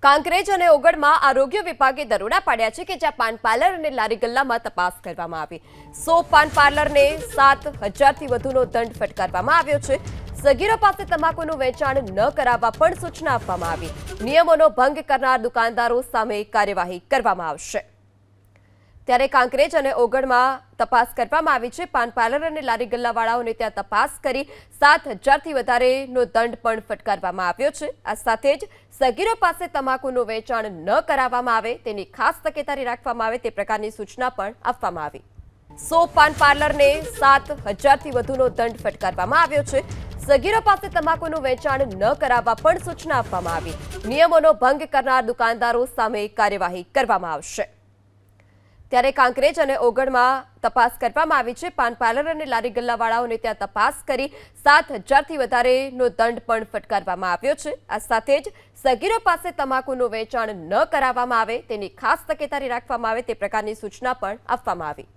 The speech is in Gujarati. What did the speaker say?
કાંકરેજ અને ઓગળમાં આરોગ્ય વિભાગે દરોડા પાડ્યા છે કે જ્યાં પાન પાર્લર અને લારી ગલ્લામાં તપાસ કરવામાં આવી 100 પાન પાર્લરને 7,000થી વધુનો દંડ ફટકારવામાં આવ્યો છે। સગીરો પાસે તમાકુનું વેચાણ ન કરાવવા પણ સૂચના આપવામાં આવી। નિયમોનો ભંગ કરનાર દુકાનદારો સામે કાર્યવાહી કરવામાં આવશે। ત્યારે કાંકરેજ અને ઓગળમાં તપાસ કરવામાં આવી છે। પાન પાર્લર અને લારી ગલ્લાવાળાઓને ત્યાં તપાસ કરી 7,000થી વધારેનો દંડ પણ ફટકારવામાં આવ્યો છે। આ સાથે જ સગીરો પાસે તમાકુનું વેચાણ ન કરાવવામાં આવે તેની ખાસ તકેદારી રાખવામાં આવે તે પ્રકારની સૂચના પણ આપવામાં આવી। 100 પાન પાર્લરને 7,000થી વધુનો દંડ ફટકારવામાં આવ્યો છે। સગીરો પાસે તમાકુનું વેચાણ ન કરાવવા પણ સૂચના આપવામાં આવી। નિયમોનો ભંગ કરનાર દુકાનદારો સામે કાર્યવાહી કરવામાં આવશે। ત્યારે કાંકરેજ અને ઓગળમાં તપાસ કરવામાં આવી છે। પાન પાર્લર અને લારી ગલ્લાવાળાઓને ત્યાં તપાસ કરી 7,000થી વધારેનો દંડ પણ ફટકારવામાં આવ્યો છે। આ સાથે જ સગીરો પાસે તમાકુનું વેચાણ ન કરાવવામાં આવે તેની ખાસ તકેદારી રાખવામાં આવે તે પ્રકારની સૂચના પણ આપવામાં આવી।